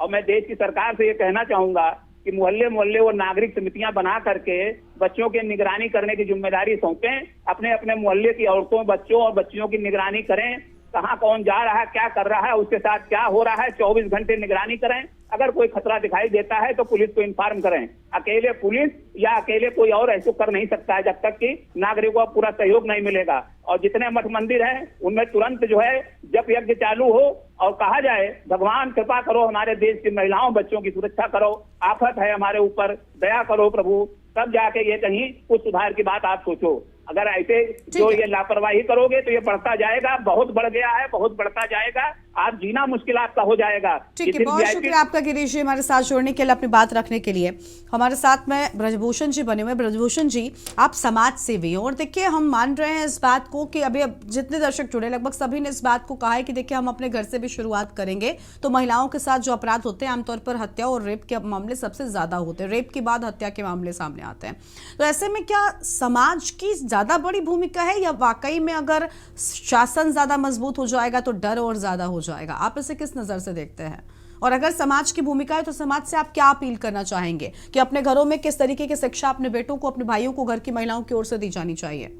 और मैं देश की सरकार से ये कहना चाहूंगा कि मोहल्ले मोहल्ले वो नागरिक समितियां बना करके बच्चों की निगरानी करने की जिम्मेदारी सौंपें। अपने अपने मोहल्ले की औरतों, बच्चों और बच्चियों की निगरानी करें, कहाँ कौन जा रहा है, क्या कर रहा है, उसके साथ क्या हो रहा है, 24 घंटे निगरानी करें। अगर कोई खतरा दिखाई देता है तो पुलिस को इन्फॉर्म करें। अकेले पुलिस या अकेले कोई और ऐसा कर नहीं सकता है जब तक कि नागरिकों का पूरा सहयोग नहीं मिलेगा। और जितने मठ मंदिर हैं उनमें तुरंत जो है जप यज्ञ चालू हो और कहा जाए भगवान कृपा करो, हमारे देश की महिलाओं बच्चों की सुरक्षा करो, आफत है हमारे ऊपर, दया करो प्रभु, तब जाके ये कहीं कुछ सुधार की बात आप सोचो। अगर ऐसे जो ये लापरवाही करोगे तो ये बढ़ता जाएगा, बहुत बढ़ गया है, बहुत बढ़ता जाएगा, आप जीना मुश्किल आपका हो जाएगा। ठीक है, बहुत शुक्रिया आपका गिरीश जी हमारे साथ जोड़ने के लिए, अपनी बात रखने के लिए। हमारे साथ में ब्रजभूषण जी बने हुए। ब्रजभूषण जी, आप समाज सेवी हैं और देखिए हम मान रहे हैं इस बात को कि अभी अब जितने दर्शक जुड़े लगभग सभी ने इस बात को कहा है कि देखिए हम अपने घर से भी शुरुआत करेंगे। तो महिलाओं के साथ जो अपराध होते हैं आमतौर पर हत्या और रेप के मामले सबसे ज्यादा होते हैं, रेप के बाद हत्या के मामले सामने आते हैं। तो ऐसे में क्या समाज की ज्यादा बड़ी भूमिका है या वाकई में अगर शासन ज्यादा मजबूत हो जाएगा तो डर और ज्यादा हो जाएगा? आप इसे किस नजर से देखते हैं? और अगर समाज की भूमिका है तो समाज से आप क्या अपील करना चाहेंगे कि अपने घरों में किस तरीके की शिक्षा अपने बेटों को, अपने भाइयों को घर की महिलाओं की ओर से दी जानी चाहिए?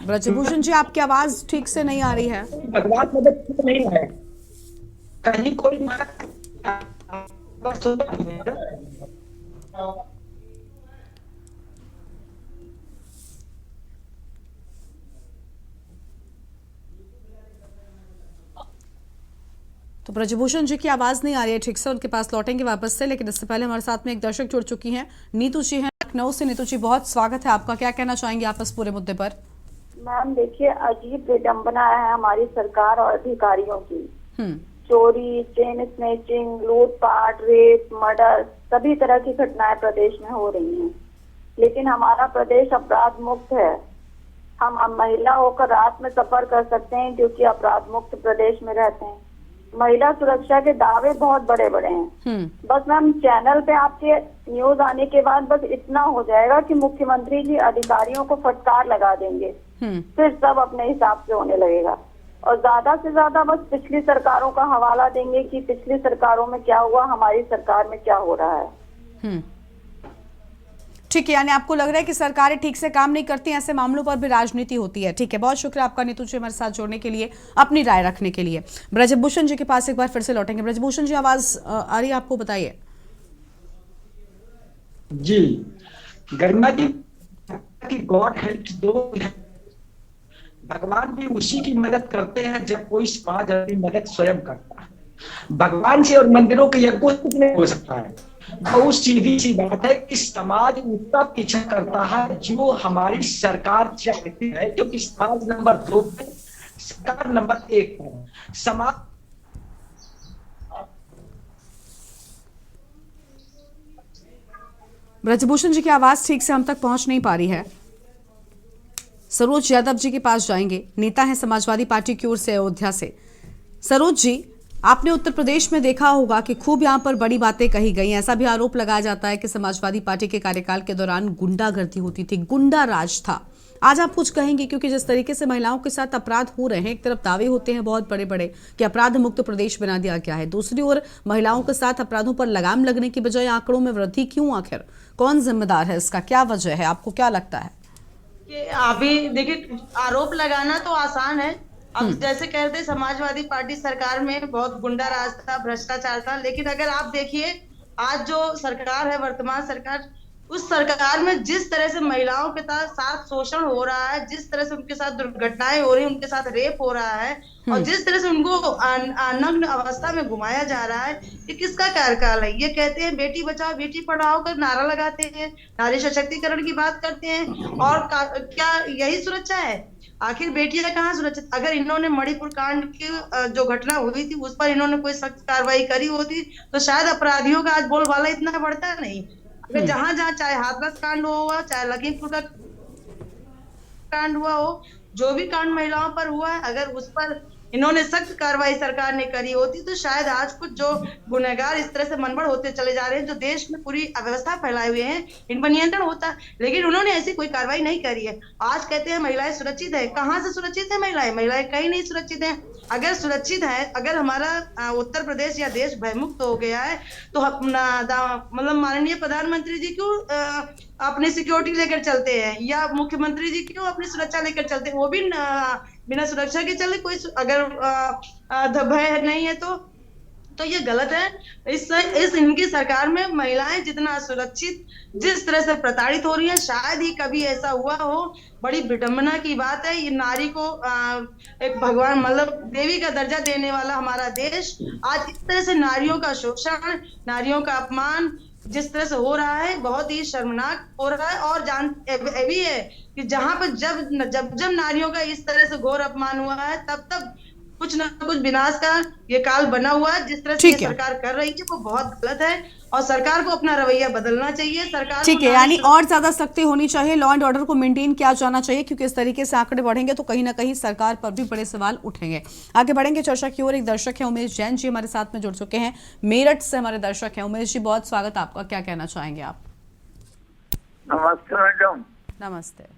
ब्रजभूषण जी, आपकी आवाज ठीक से नहीं आ रही है। भगवान मदद नहीं है, कहीं कोई तो ब्रजभूषण जी की आवाज नहीं आ रही है ठीक से, उनके पास लौटेंगे वापस से, लेकिन इससे पहले हमारे साथ में एक दर्शक जुड़ चुकी हैं, नीतू जी हैं लखनऊ से। नीतू जी, बहुत स्वागत है आपका, क्या कहना चाहेंगे आप इस पूरे मुद्दे पर? मैम देखिए, अजीब विडंबना है हमारी सरकार और अधिकारियों की। चोरी, चेन स्नैचिंग, लूटपाट, रेप, मर्डर, सभी तरह की घटनाएं प्रदेश में हो रही हैं, लेकिन हमारा प्रदेश अपराध मुक्त है। हम महिला होकर रात में सफर कर सकते हैं क्योंकि अपराध मुक्त प्रदेश में रहते हैं। महिला सुरक्षा के दावे बहुत बड़े बड़े हैं। बस मैम, चैनल पे आपके न्यूज आने के बाद बस इतना हो जाएगा कि मुख्यमंत्री जी अधिकारियों को फटकार लगा देंगे, फिर सब अपने हिसाब से होने लगेगा, और ज्यादा से ज्यादा बस पिछली सरकारों का हवाला देंगे कि पिछली सरकारों में क्या हुआ, हमारी सरकार में क्या हो रहा है। ठीक है, यानी आपको लग रहा है कि सरकारें ठीक से काम नहीं करती, ऐसे मामलों पर भी राजनीति होती है। ठीक है, बहुत शुक्रिया आपका नीतू जी, हमारे साथ जोड़ने के लिए, अपनी राय रखने के लिए। ब्रजभूषण जी के पास एक बार फिर से लौटेंगे। ब्रजभूषण जी, आवाज आ रही है आपको, बताइए। जी, गरिमा जी की गॉड हेल्प दो, भगवान भी उसी की मदद करते हैं जब कोई समाज अपनी मदद स्वयं करता है। भगवान से और मंदिरों के यज्ञ कुछ नहीं हो सकता है। बहुत सीधी सी बात है कि समाज उसका पीछा करता है जो हमारी सरकार चाहती है, क्योंकि समाज नंबर 2 पे, सरकार नंबर 1 पर। समाज ब्रजभूषण जी की आवाज ठीक से हम तक पहुंच नहीं पा रही है। सरोज यादव जी के पास जाएंगे, नेता हैं समाजवादी पार्टी की ओर से अयोध्या से। सरोज जी, आपने उत्तर प्रदेश में देखा होगा कि खूब यहां पर बड़ी बातें कही गई। ऐसा भी आरोप लगाया जाता है कि समाजवादी पार्टी के कार्यकाल के दौरान गुंडागर्दी होती थी, गुंडा राज था। आज आप कुछ कहेंगे, क्योंकि जिस तरीके से महिलाओं के साथ अपराध हो रहे हैं, एक तरफ दावे होते हैं बहुत बड़े बड़े कि अपराध मुक्त प्रदेश बना दिया गया है, दूसरी ओर महिलाओं के साथ अपराधों पर लगाम लगने की बजाय आंकड़ों में वृद्धि क्यों? आखिर कौन जिम्मेदार है इसका, क्या वजह है, आपको क्या लगता है? अभी देखिए, आरोप लगाना तो आसान है। अब जैसे कहते हैं समाजवादी पार्टी सरकार में बहुत गुंडा राज था, भ्रष्टाचार था, लेकिन अगर आप देखिए आज जो सरकार है, वर्तमान सरकार, उस सरकार में जिस तरह से महिलाओं के साथ शोषण हो रहा है, जिस तरह से उनके साथ दुर्घटनाएं हो रही है, उनके साथ रेप हो रहा है, और जिस तरह से उनको नग्न अवस्था में घुमाया जा रहा है, ये किसका कार्यकाल है? ये कहते हैं बेटी बचाओ बेटी पढ़ाओ का नारा लगाते हैं, नारी सशक्तिकरण की बात करते हैं, और क्या यही सुरक्षा है? आखिर बेटियां कहाँ सुरक्षित? अगर इन्होंने मणिपुर कांड की जो घटना हुई थी उस पर इन्होंने कोई सख्त कार्रवाई करी होती तो शायद अपराधियों का आज बोलबाला इतना बढ़ता नहीं। अगर जहां जहां चाहे हाथरस कांड हुआ, चाहे लखीमपुर का कांड हुआ हो, जो भी कांड महिलाओं पर हुआ है, अगर उस पर इन्होंने सख्त कार्रवाई सरकार ने करी होती तो शायद आज कुछ जो गुनहगार इस तरह से मनबड़ होते चले जा रहे हैं, जो देश में पूरी अव्यवस्था फैलाए हुए हैं, इन पर नियंत्रण होता, लेकिन उन्होंने ऐसी कोई कार्रवाई नहीं करी है। आज कहते हैं महिलाएं सुरक्षित है, कहाँ से सुरक्षित है महिलाएं? महिलाएं कहीं नहीं सुरक्षित है। अगर सुरक्षित है, अगर हमारा उत्तर प्रदेश या देश भयमुक्त हो गया है तो मतलब माननीय प्रधानमंत्री जी क्यों अपनी सिक्योरिटी लेकर चलते हैं, या मुख्यमंत्री जी क्यों अपनी सुरक्षा लेकर चलते हैं? वो भी बिना सुरक्षा के चले, कोई अगर भय नहीं है तो ये गलत है। इस इनकी सरकार में महिलाएं जितना सुरक्षित, जिस तरह से प्रताड़ित हो रही है, शायद ही कभी ऐसा हुआ हो। बड़ी विडंबना की बात है, ये नारी को एक भगवान मतलब देवी का दर्जा देने वाला हमारा देश आज इस तरह से नारियों का शोषण, नारियों का अपमान जिस तरह से हो रहा है, बहुत ही शर्मनाक हो रहा है। और ये भी है कि जहां पर जब नारियों का इस तरह से घोर अपमान हुआ है, तब कुछ ना कुछ विनाश का ये काल बना हुआ है। जिस तरह से ये सरकार कर रही है वो बहुत गलत है, और सरकार को अपना रवैया बदलना चाहिए। सरकार ठीक है, यानी और ज्यादा सख्ती होनी चाहिए, लॉ एंड ऑर्डर को मेंटेन किया जाना चाहिए, क्योंकि इस तरीके से आंकड़े बढ़ेंगे तो कहीं ना कहीं सरकार पर भी बड़े सवाल उठेंगे। आगे बढ़ेंगे चर्चा की ओर। एक दर्शक है उमेश जैन जी हमारे साथ में जुड़ चुके हैं, मेरठ से हमारे दर्शक हैं। उमेश जी, बहुत स्वागत आपका, क्या कहना चाहेंगे आप? नमस्ते मैडम। नमस्ते।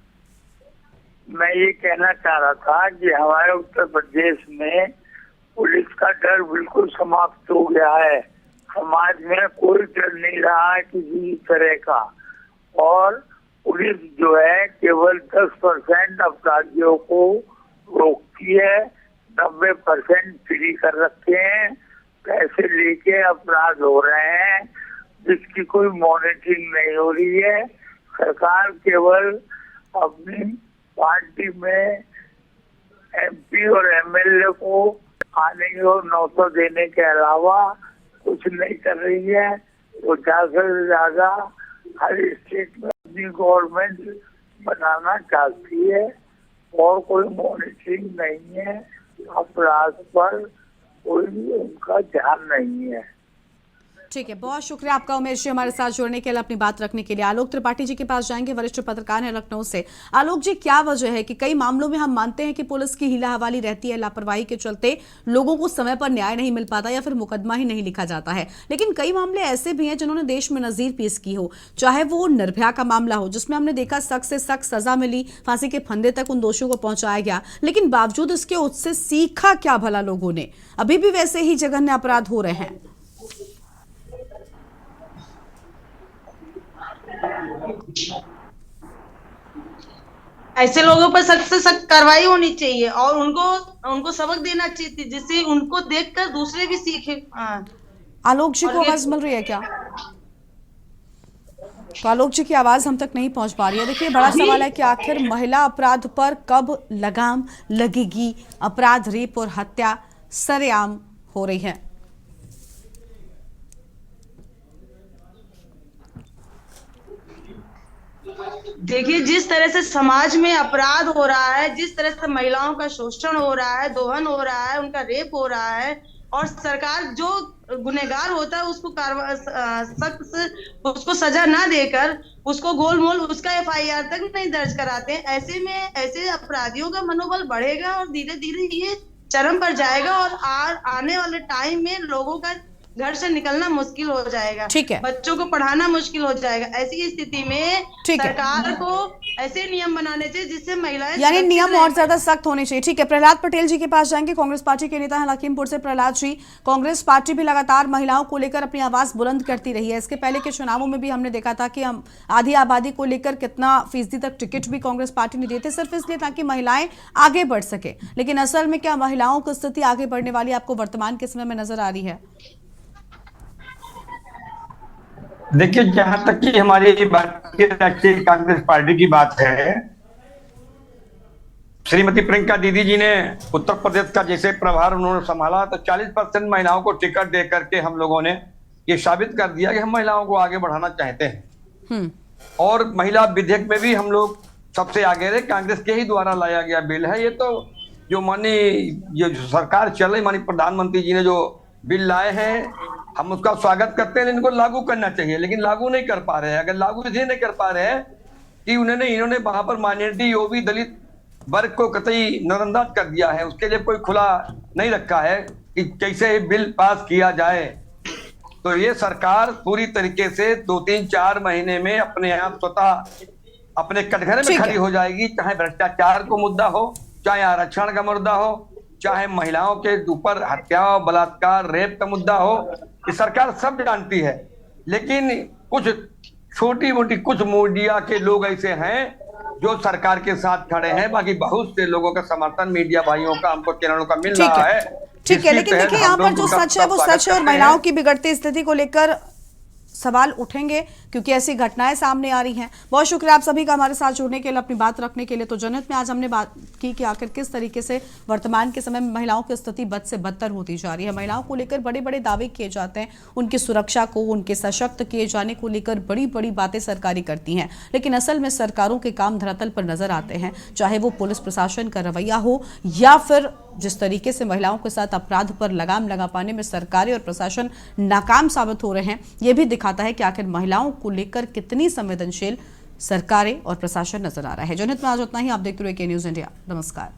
मैं ये कहना चाह रहा था कि हमारे उत्तर प्रदेश में पुलिस का डर बिल्कुल समाप्त हो गया है। समाज में कोई डर नहीं रहा है किसी तरह का, और पुलिस जो है केवल 10% अपराधियों को रोकती है, 90% फ्री कर रखे हैं, पैसे लेके अपराध हो रहे हैं जिसकी कोई मॉनिटरिंग नहीं हो रही है। सरकार केवल अपनी पार्टी में MP और MLA को आने और 900 देने के अलावा कुछ नहीं कर रही है। वो ज्यादा से ज्यादा हर स्टेट में अपनी गवर्नमेंट बनाना चाहती है और कोई मॉनिटरिंग नहीं है, अपराध पर कोई उनका ध्यान नहीं है। ठीक है, बहुत शुक्रिया आपका उमेश जी हमारे साथ जुड़ने के लिए, अपनी बात रखने के लिए। आलोक त्रिपाठी जी के पास जाएंगे, वरिष्ठ पत्रकार हैं लखनऊ से। आलोक जी, क्या वजह है कि कई मामलों में हम मानते हैं कि पुलिस की हीला हवाली रहती है, लापरवाही के चलते लोगों को समय पर न्याय नहीं मिल पाता या फिर मुकदमा ही नहीं लिखा जाता है, लेकिन कई मामले ऐसे भी हैं जिन्होंने देश में नजीर पेश की हो, चाहे वो निर्भया का मामला हो जिसमें हमने देखा सख्त से सख्त सजा मिली, फांसी के फंदे तक उन दोषियों को पहुंचाया गया, लेकिन बावजूद इसके उससे सीखा क्या भला लोगों ने? अभी भी वैसे ही जघन्य अपराध हो रहे हैं। ऐसे लोगों पर सख्त से सख्त कार्रवाई होनी चाहिए और उनको सबक देना चाहिए जिससे उनको देखकर दूसरे भी सीखे। आलोक जी को आवाज मिल रही है क्या? तो आलोक जी की आवाज हम तक नहीं पहुंच पा रही है। देखिए, बड़ा सवाल है कि आखिर महिला अपराध पर कब लगाम लगेगी? अपराध, रेप और हत्या सरेआम हो रही है। देखिए, जिस तरह से समाज में अपराध हो रहा है, जिस तरह से महिलाओं का शोषण हो रहा है, दोहन हो रहा है, उनका रेप हो रहा है, और सरकार जो गुनहगार होता है उसको सख्त से उसको सजा ना देकर उसको गोलमोल उसका FIR तक नहीं दर्ज कराते हैं। ऐसे में ऐसे अपराधियों का मनोबल बढ़ेगा और धीरे धीरे ये चरम पर जाएगा और आने वाले टाइम में लोगों का घर से निकलना मुश्किल हो जाएगा। ठीक है, बच्चों को पढ़ाना मुश्किल हो जाएगा। ऐसी स्थिति में सरकार को ऐसे नियम बनाने चाहिए जिससे महिलाएं, यानी नियम और ज्यादा सख्त होने चाहिए। ठीक है, प्रहलाद पटेल जी के पास जाएंगे, कांग्रेस पार्टी के नेता हैं लखीमपुर से। प्रहलाद जी, कांग्रेस पार्टी भी लगातार महिलाओं को लेकर अपनी आवाज बुलंद करती रही है। इसके पहले के चुनावों में भी हमने देखा था कि हम आधी आबादी को लेकर कितना फीसदी तक टिकट भी कांग्रेस पार्टी ने दिए थे, सिर्फ इसलिए ताकि महिलाएं आगे बढ़ सके। लेकिन असल में क्या महिलाओं की स्थिति आगे बढ़ने वाली आपको वर्तमान के समय में नजर आ रही है? देखिए, जहां तक कि हमारी भारतीय राष्ट्रीय कांग्रेस पार्टी की बात है, श्रीमती प्रियंका दीदी जी ने उत्तर प्रदेश का जैसे प्रभार उन्होंने संभाला तो 40% महिलाओं को टिकट दे करके हम लोगों ने ये साबित कर दिया कि हम महिलाओं को आगे बढ़ाना चाहते हैं। और महिला विधेयक में भी हम लोग सबसे आगे रहे, कांग्रेस के ही द्वारा लाया गया बिल है। ये तो जो माननीय सरकार चल रही, माननीय प्रधानमंत्री जी ने जो बिल लाए हैं, हम उसका स्वागत करते हैं। इनको लागू करना चाहिए, लेकिन लागू नहीं कर पा रहे हैं। अगर लागू इसलिए नहीं कर पा रहे हैं कि इन्होंने वहां पर माइनॉरिटी ओबी दलित वर्ग को कतई नजरअंदाज कर दिया है। उसके लिए कोई खुला नहीं रखा है कि कैसे बिल पास किया जाए। तो ये सरकार पूरी तरीके से 2-3-4 महीने में अपने आप स्वतः अपने कटघरे में खड़ी हो जाएगी, चाहे भ्रष्टाचार को मुद्दा हो, चाहे आरक्षण का मुद्दा हो, चाहे महिलाओं के ऊपर हत्या, बलात्कार, रेप का मुद्दा हो। ये सरकार सब जानती है, लेकिन कुछ छोटी मोटी कुछ मीडिया के लोग ऐसे हैं जो सरकार के साथ खड़े हैं। बाकी बहुत से लोगों का समर्थन मीडिया भाइयों का, हमको चैनलों का मिल रहा है। ठीक है, लेकिन देखिए, यहाँ पर जो सच है वो सच है और महिलाओं की बिगड़ती स्थिति को लेकर सवाल उठेंगे क्योंकि ऐसी घटनाएं सामने आ रही हैं। बहुत शुक्रिया आप सभी का हमारे साथ जुड़ने के लिए, अपनी बात रखने के लिए। तो जनहित में आज हमने बात की कि आखिर किस तरीके से वर्तमान के समय में महिलाओं की स्थिति बद से बदतर होती जा रही है। महिलाओं को लेकर बड़े बड़े दावे किए जाते हैं, उनकी सुरक्षा को, उनके सशक्त किए जाने को लेकर बड़ी बड़ी बातें सरकारें करती हैं, लेकिन असल में सरकारों के काम धरातल पर नजर आते हैं, चाहे वो पुलिस प्रशासन का रवैया हो या फिर जिस तरीके से महिलाओं के साथ अपराध पर लगाम लगा पाने में सरकारें और प्रशासन नाकाम साबित हो रहे हैं। यह भी दिखाता है कि आखिर महिलाओं को लेकर कितनी संवेदनशील सरकारें और प्रशासन नजर आ रहा है। जनहित में आज उतना ही। आप देखते रहिए के न्यूज़ इंडिया। नमस्कार।